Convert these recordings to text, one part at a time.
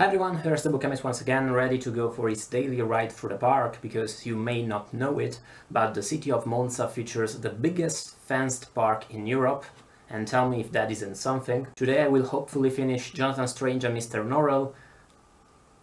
Hi everyone, here's the Booktubers once again, ready to go for its daily ride through the park, because you may not know it, but the city of Monza features the biggest fenced park in Europe, and tell me if that isn't something. Today I will hopefully finish Jonathan Strange and Mr. Norrell,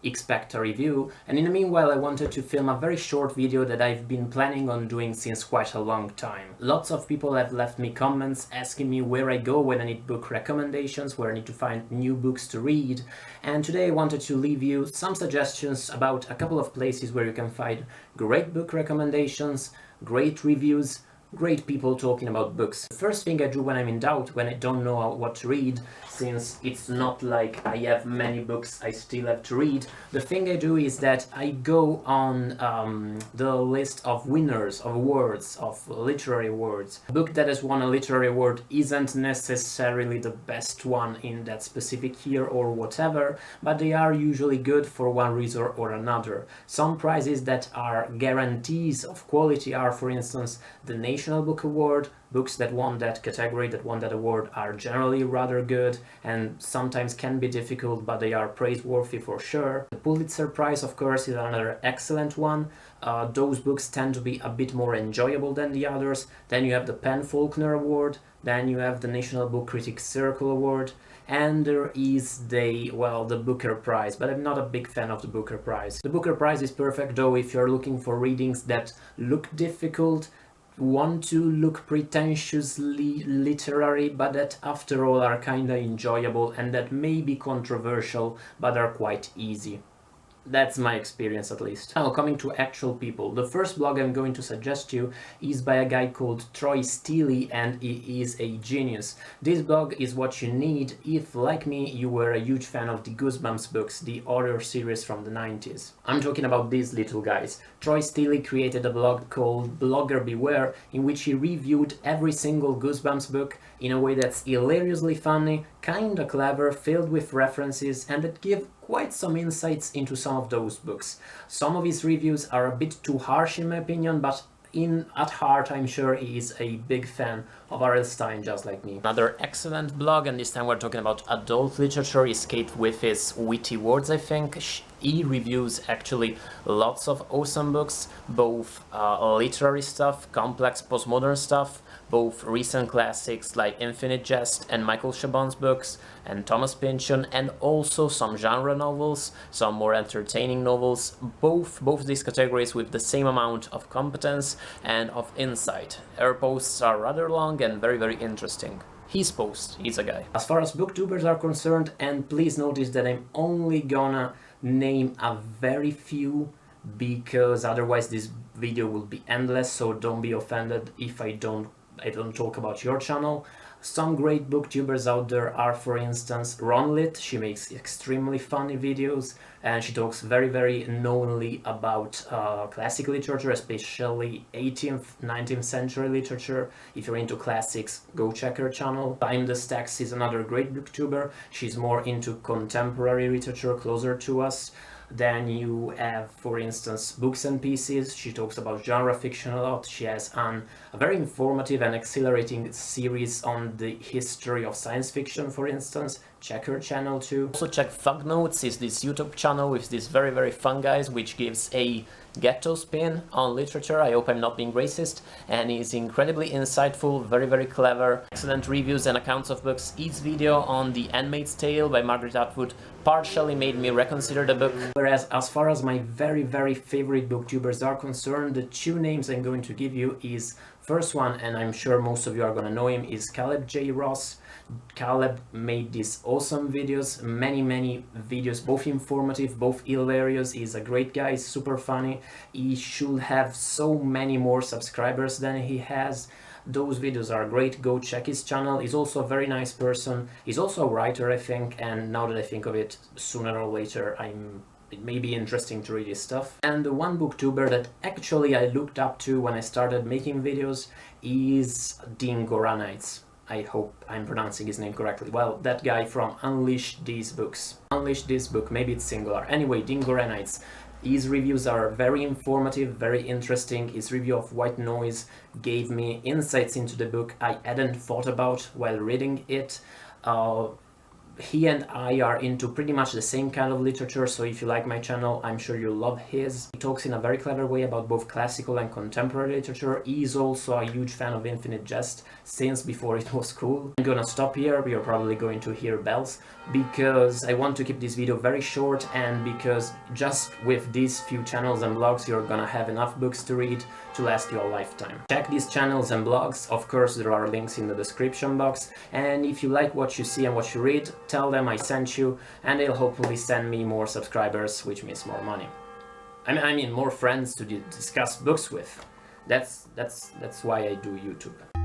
expect a review, and in the meanwhile I wanted to film a very short video that I've been planning on doing since quite a long time. Lots of people have left me comments asking me where I go when I need book recommendations, where I need to find new books to read, and today I wanted to leave you some suggestions about a couple of places where you can find great book recommendations, great reviews, great people talking about books. The first thing I do when I'm in doubt, when I don't know what to read, since it's not like I have many books I still have to read, the thing I do is that I go on the list of winners of awards, of literary awards. A book that has won a literary award isn't necessarily the best one in that specific year or whatever, but they are usually good for one reason or another. Some prizes that are guarantees of quality are, for instance, the National Book Award. Books that won that category, that won that award, are generally rather good and sometimes can be difficult, but they are praiseworthy for sure. The Pulitzer Prize, of course, is another excellent one. Those books tend to be a bit more enjoyable than the others. Then you have the PEN/Faulkner Award, then you have the National Book Critics Circle Award, and there is the Booker Prize, but I'm not a big fan of the Booker Prize. The Booker Prize is perfect though if you're looking for readings that look difficult, want to look pretentiously literary, but that after all are kinda enjoyable, and that may be controversial but are quite easy. That's my experience, at least. Now, coming to actual people. The first blog I'm going to suggest you is by a guy called Troy Steely, and he is a genius. This blog is what you need if, like me, you were a huge fan of the Goosebumps books, the horror series from the 90s. I'm talking about these little guys. Troy Steely created a blog called Blogger Beware, in which he reviewed every single Goosebumps book in a way that's hilariously funny, kinda clever, filled with references, and that give quite some insights into some of those books. Some of his reviews are a bit too harsh in my opinion, but at heart I'm sure he is a big fan of R.L. Stine, just like me. Another excellent blog, and this time we're talking about adult literature, escaped with his witty words, I think. He reviews actually lots of awesome books, both literary stuff, complex postmodern stuff, both recent classics like Infinite Jest and Michael Chabon's books, and Thomas Pynchon, and also some genre novels, some more entertaining novels, both these categories with the same amount of competence and of insight. Her posts are rather long and very, very interesting. He's a guy. As far as booktubers are concerned, and please notice that I'm only gonna name a very few, because otherwise this video will be endless, so don't be offended if I don't talk about your channel. Some great booktubers out there are, for instance, Ronlit. She makes extremely funny videos, and she talks very, very knowingly about classic literature, especially 18th, 19th century literature. If you're into classics, go check her channel. Time the Stacks is another great booktuber. She's more into contemporary literature, closer to us. Then you have, for instance, Books and Pieces. She talks about genre fiction a lot. She has a very informative and exhilarating series on the history of science fiction, for instance. Check her channel too. Also check Thug Notes, is this YouTube channel with these very, very fun guys, which gives a ghetto spin on literature. I hope I'm not being racist, and is incredibly insightful, very, very clever, excellent reviews and accounts of books. Each video on The Handmaid's Tale by Margaret Atwood partially made me reconsider the book. Whereas as far as my very, very favorite booktubers are concerned, the two names I'm going to give you is, first one, and I'm sure most of you are gonna know him, is Caleb J. Ross. Caleb made these awesome videos, many videos, both informative, both hilarious. He's a great guy, he's super funny. He should have so many more subscribers than he has. Those videos are great, go check his channel. He's also a very nice person. He's also a writer, I think, and now that I think of it, sooner or later it may be interesting to read his stuff. And the one booktuber that actually I looked up to when I started making videos is Dean Goranites. I hope I'm pronouncing his name correctly. Well, that guy from Unleash These Books. Unleash This Book, maybe it's singular. Anyway, Dean Goranites. His reviews are very informative, very interesting. His review of White Noise gave me insights into the book I hadn't thought about while reading it. he and I are into pretty much the same kind of literature, so if you like my channel, I'm sure you'll love his. He talks in a very clever way about both classical and contemporary literature. He's also a huge fan of Infinite Jest since before it was cool. I'm gonna stop here, you're probably going to hear bells, because I want to keep this video very short, and because just with these few channels and blogs you're gonna have enough books to read to last your lifetime. Check these channels and blogs, of course there are links in the description box, and if you like what you see and what you read, tell them I sent you, and they'll hopefully send me more subscribers, which means more money. I mean more friends to discuss books with. That's why I do YouTube.